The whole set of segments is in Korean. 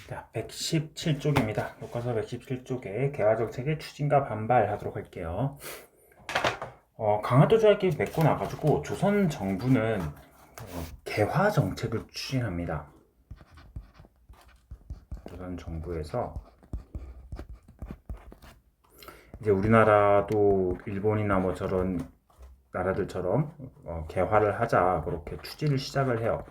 자, 117쪽입니다. 교과서 117쪽에 개화정책의 추진과 반발하도록 할게요. 강화도 조약기 맺고 나가지고 조선 정부는 개화정책을 추진합니다. 조선 정부에서 이제 우리나라도 일본이나 뭐 저런 나라들처럼 개화를 하자 그렇게 추진을 시작을 해요.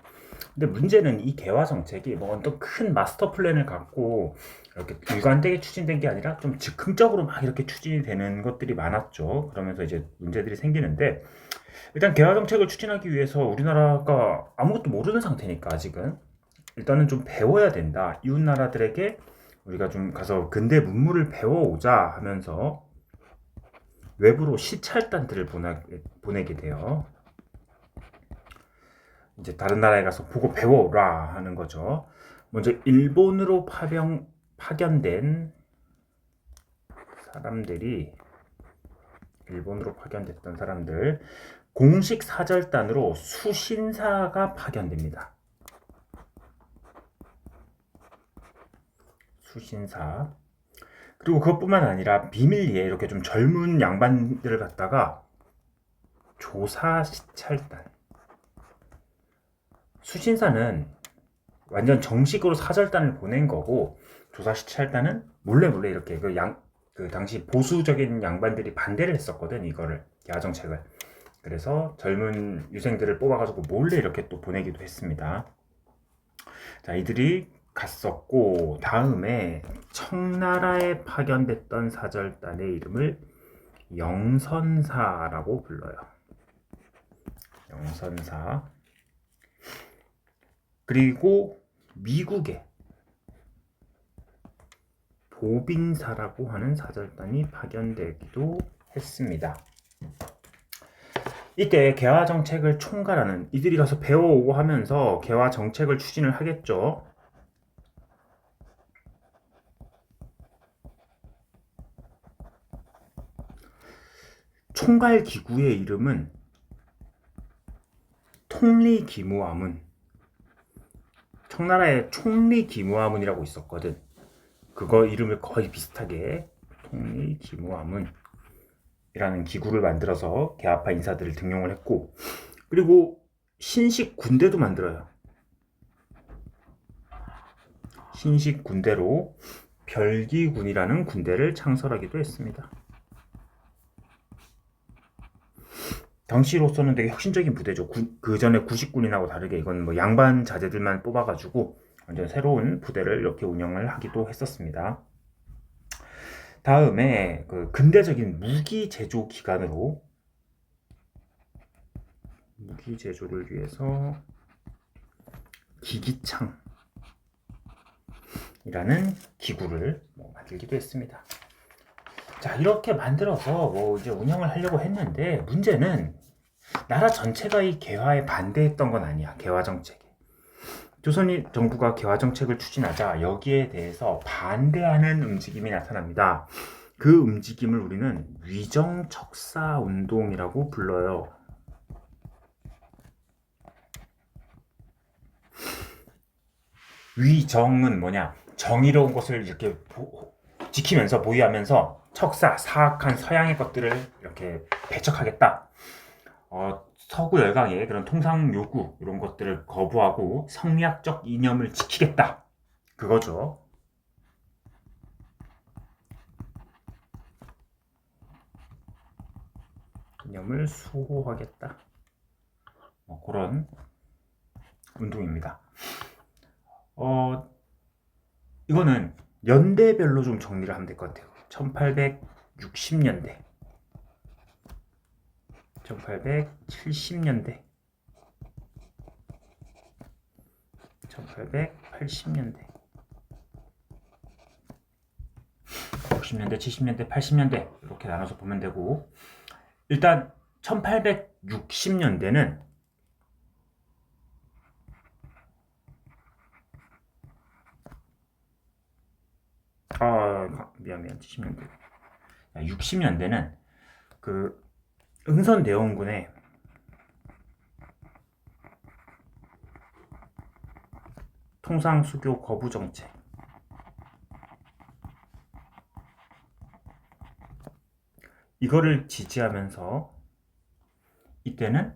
근데 문제는 이 개화 정책이 뭐 어떤 큰 마스터 플랜을 갖고 이렇게 일관되게 추진된 게 아니라 좀 즉흥적으로 막 이렇게 추진이 되는 것들이 많았죠. 그러면서 이제 문제들이 생기는데, 일단 개화 정책을 추진하기 위해서 우리나라가 아무것도 모르는 상태니까 아직은 일단은 좀 배워야 된다. 이웃 나라들에게 우리가 좀 가서 근대 문물을 배워오자 하면서 외부로 시찰단들을 보내게 돼요. 이제 다른 나라에 가서 보고 배워라 하는 거죠. 먼저 일본으로 파견된 사람들이, 일본으로 파견됐던 사람들, 공식 사절단으로 수신사가 파견됩니다. 수신사. 그리고 그것뿐만 아니라 비밀리에 이렇게 좀 젊은 양반들을 갖다가 조사 시찰단. 수신사는 완전 정식으로 사절단을 보낸 거고, 조사 시찰단은 몰래 이렇게 그 당시 보수적인 양반들이 반대를 했었거든, 이거를, 개화정책을. 그래서 젊은 유생들을 뽑아가지고 몰래 이렇게 또 보내기도 했습니다. 자, 이들이 갔었고, 다음에 청나라에 파견됐던 사절단의 이름을 영선사라고 불러요. 영선사. 그리고 미국에 보빙사라고 하는 사절단이 파견되기도 했습니다. 이때 개화 정책을 총괄하는, 이들이 가서 배워오고 하면서 개화 정책을 추진을 하겠죠. 총괄 기구의 이름은 통리기무아문. 청나라에 총리기무아문이라고 있었거든. 그거 이름을 거의 비슷하게 통리기무아문이라는 기구를 만들어서 개화파 인사들을 등용을 했고, 그리고 신식 군대도 만들어요. 신식 군대로 별기군이라는 군대를 창설하기도 했습니다. 당시로서는 되게 혁신적인 부대죠. 그 전에 구식군이라고 다르게 이건 뭐 양반 자제들만 뽑아가지고 완전 새로운 부대를 이렇게 운영을 하기도 했었습니다. 다음에 그 근대적인 무기 제조 기관으로, 무기 제조를 위해서 기기창이라는 기구를 만들기도 했습니다. 자, 이렇게 만들어서 뭐 이제 운영을 하려고 했는데, 문제는 나라 전체가 이 개화에 반대했던 건 아니야. 개화 정책에. 조선 정부가 개화 정책을 추진하자 여기에 대해서 반대하는 움직임이 나타납니다. 그 움직임을 우리는 위정척사 운동이라고 불러요. 위정은 뭐냐? 정의로운 것을 이렇게 지키면서 보유하면서 척사, 사악한 서양의 것들을 이렇게 배척하겠다. 서구 열강의 그런 통상 요구 이런 것들을 거부하고 성리학적 이념을 지키겠다. 그거죠. 이념을 수호하겠다. 그런 운동입니다. 이거는 연대별로 좀 정리를 하면 될 것 같아요. 1860년대, 1870년대, 1880년대, 60년대, 70년대, 80년대 이렇게 나눠서 보면 되고, 일단 1860년대는 미안 70년대. 60년대는 그 흥선대원군의 통상수교 거부 정책, 이거를 지지하면서 이때는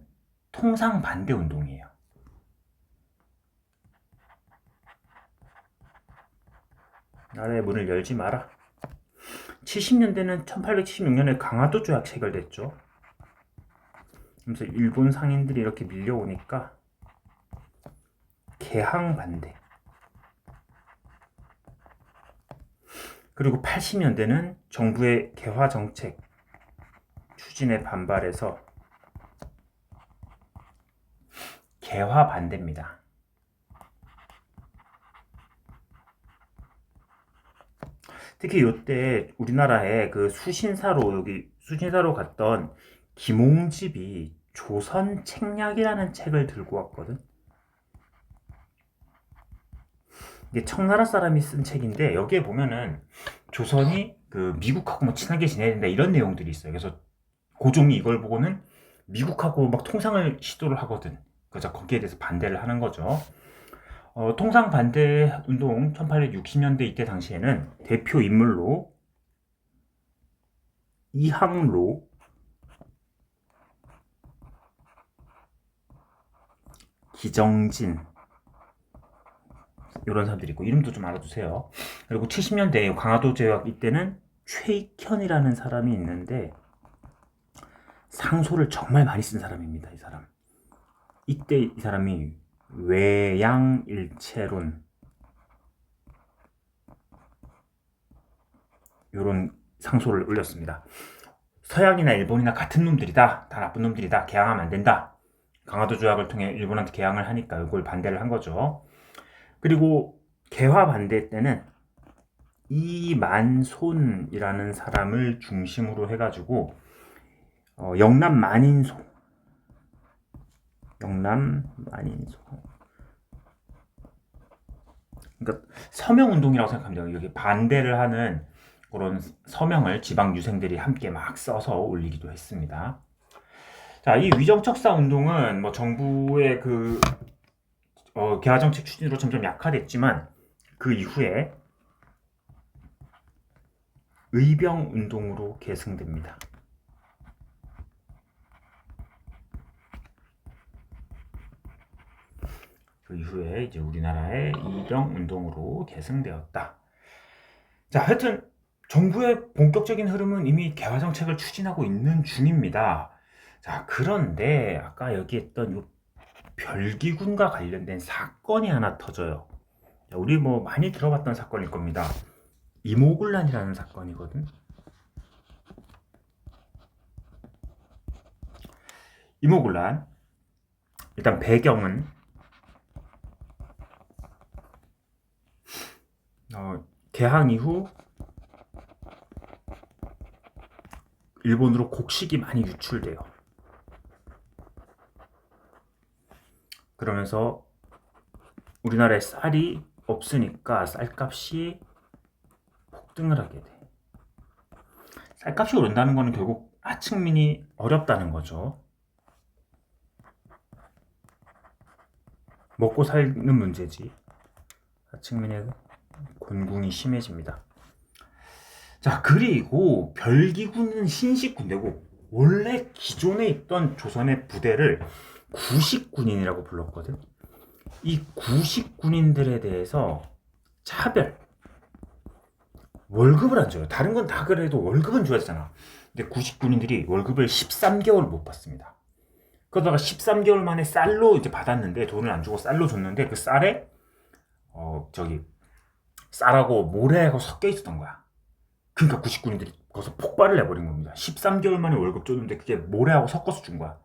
통상 반대 운동이에요. 나라의 문을 열지 마라. 70년대는 1876년에 강화도 조약 체결됐죠. 그래서 일본 상인들이 이렇게 밀려오니까 개항 반대. 그리고 80년대는 정부의 개화 정책 추진에 반발해서 개화 반대입니다. 특히 이때 우리나라에 그 수신사로 갔던 김홍집이 조선 책략이라는 책을 들고 왔거든. 이게 청나라 사람이 쓴 책인데 여기에 보면은 조선이 그 미국하고 뭐 친하게 지내야 된다 이런 내용들이 있어요. 그래서 고종이 이걸 보고는 미국하고 막 통상을 시도를 하거든. 그래서 거기에 대해서 반대를 하는 거죠. 통상 반대 운동 1860년대 이때 당시에는 대표 인물로 이항로, 기정진 이런 사람들이 있고 이름도 좀 알아두세요. 그리고 70년대 강화도 조약 이때는 최익현이라는 사람이 있는데 상소를 정말 많이 쓴 사람입니다. 이 사람. 이때 이 사람이 외양일체론 이런 상소를 올렸습니다. 서양이나 일본이나 같은 놈들이다. 다 나쁜 놈들이다. 개항하면 안 된다. 강화도 조약을 통해 일본한테 개항을 하니까 이걸 반대를 한 거죠. 그리고 개화 반대 때는 이만손이라는 사람을 중심으로 해가지고 영남 만인소 그러니까 서명운동이라고 생각하면 돼요. 여기 반대를 하는 그런 서명을 지방 유생들이 함께 막 써서 올리기도 했습니다. 자, 이 위정척사 운동은 뭐 정부의 그 개화정책 추진으로 점점 약화됐지만 그 이후에 의병운동으로 계승됩니다. 그 이후에 이제 우리나라의 의병운동으로 계승되었다. 자, 하여튼 정부의 본격적인 흐름은 이미 개화정책을 추진하고 있는 중입니다. 자, 그런데 아까 얘기했던 요 별기군과 관련된 사건이 하나 터져요. 자, 우리 뭐 많이 들어봤던 사건일 겁니다. 이모군란이라는 사건이거든. 이모군란. 일단 배경은 개항 이후 일본으로 곡식이 많이 유출돼요. 그러면서 우리나라에 쌀이 없으니까 쌀값이 폭등을 하게 돼. 쌀값이 오른다는 거는 결국 하층민이 어렵다는 거죠. 먹고 사는 문제지. 하층민의 곤궁이 심해집니다. 자, 그리고 별기군은 신식군대고 원래 기존에 있던 조선의 부대를 구식군인이라고 불렀거든. 이 구식군인들에 대해서 차별, 월급을 안 줘요. 다른 건 다 그래도 월급은 줘야 되잖아. 근데 구식군인들이 월급을 13개월 못 받습니다. 그러다가 13개월 만에 쌀로 이제 받았는데 돈을 안 주고 쌀로 줬는데 그 쌀에 쌀하고 모래하고 섞여 있었던 거야. 그러니까 구식군인들이 거기서 폭발을 내버린 겁니다. 13개월 만에 월급 줬는데 그게 모래하고 섞어서 준 거야.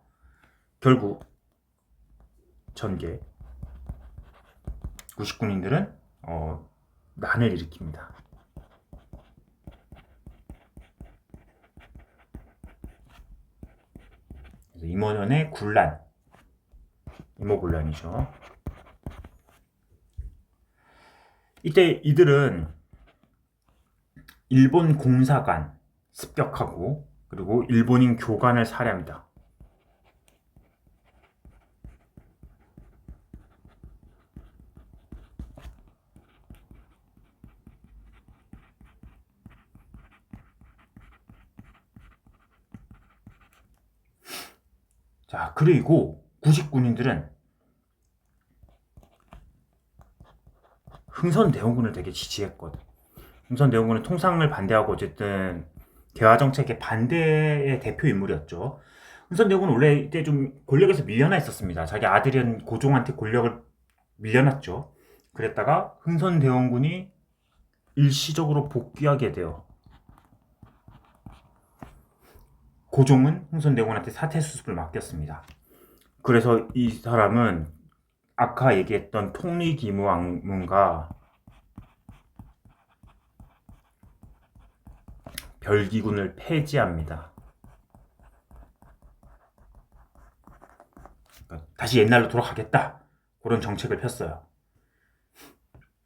결국 전개 구식군인들은 난을 일으킵니다. 그래서 임원연의 군란, 이모군란이죠. 이때 이들은 일본 공사관 습격하고 그리고 일본인 교관을 살해합니다. 자, 그리고 구식군인들은 흥선대원군을 되게 지지했거든. 흥선대원군은 통상을 반대하고 어쨌든 개화 정책의 반대의 대표 인물이었죠. 흥선대원군은 원래 이때 좀 권력에서 밀려나 있었습니다. 자기 아들인 고종한테 권력을 밀려났죠. 그랬다가 흥선대원군이 일시적으로 복귀하게 돼요. 고종은 흥선대원군한테 사퇴수습을 맡겼습니다. 그래서 이 사람은 아까 얘기했던 통리기무왕문과 별기군을 폐지합니다. 그러니까 다시 옛날로 돌아가겠다. 그런 정책을 폈어요.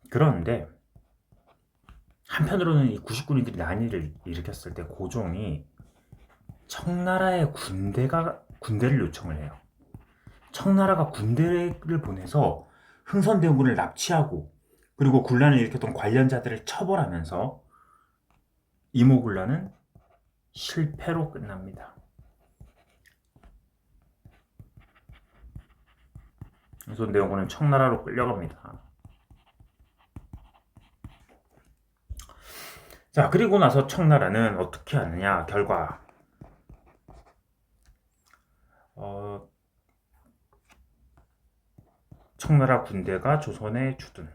그런데 한편으로는 이 구식군인들이 난의를 일으켰을 때 고종이 청나라의 군대를 요청을 해요. 청나라가 군대를 보내서 흥선대원군을 납치하고 그리고 군란을 일으켰던 관련자들을 처벌하면서 이모군란은 실패로 끝납니다. 흥선대원군은 청나라로 끌려갑니다. 자, 그리고 나서 청나라는 어떻게 하느냐? 결과 청나라 군대가 조선에 주둔.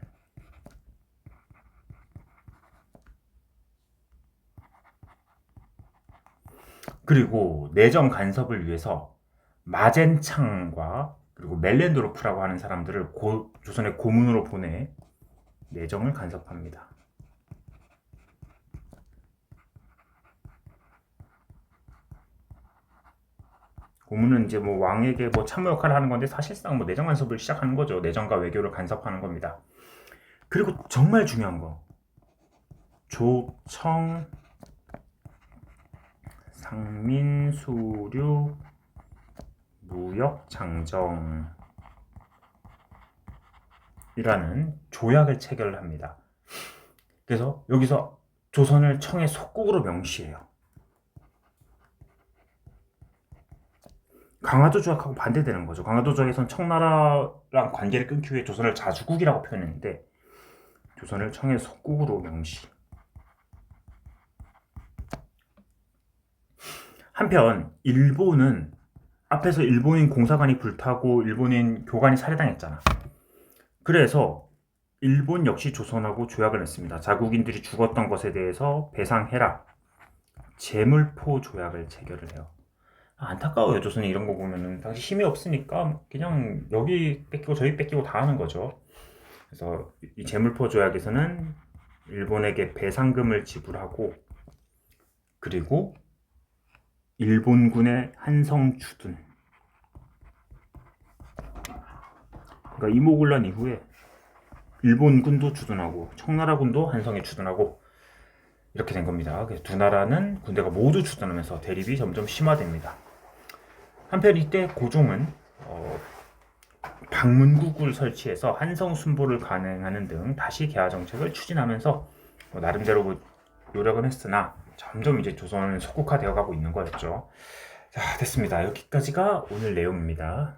그리고 내정 간섭을 위해서 마젠창과 그리고 멜렌도르프라고 하는 사람들을 조선의 고문으로 보내 내정을 간섭합니다. 고문은 이제 뭐 왕에게 뭐 참모 역할을 하는 건데 사실상 뭐 내정 간섭을 시작하는 거죠. 내정과 외교를 간섭하는 겁니다. 그리고 정말 중요한 거, 조청 상민수류 무역장정이라는 조약을 체결합니다. 그래서 여기서 조선을 청의 속국으로 명시해요. 강화도 조약하고 반대되는 거죠. 강화도 조약에서는 청나라랑 관계를 끊기 위해 조선을 자주국이라고 표현했는데 조선을 청의 속국으로 명시. 한편 일본은 앞에서 일본인 공사관이 불타고 일본인 교관이 살해당했잖아. 그래서 일본 역시 조선하고 조약을 맺습니다. 자국인들이 죽었던 것에 대해서 배상해라. 제물포 조약을 체결을 해요. 안타까워요. 조선이 이런 거 보면은 당시 힘이 없으니까 그냥 여기 뺏기고 저기 뺏기고 다 하는 거죠. 그래서 이 제물포 조약에서는 일본에게 배상금을 지불하고 그리고 일본군의 한성 주둔. 그러니까 이모군란 이후에 일본군도 주둔하고 청나라군도 한성에 주둔하고 이렇게 된 겁니다. 그래서 두 나라는 군대가 모두 주둔하면서 대립이 점점 심화됩니다. 한편 이때 고종은 방문국을 설치해서 한성 순보를 가능하는 등 다시 개화 정책을 추진하면서 나름대로 노력은 했으나 점점 이제 조선은 속국화되어 가고 있는 거였죠. 자, 됐습니다. 여기까지가 오늘 내용입니다.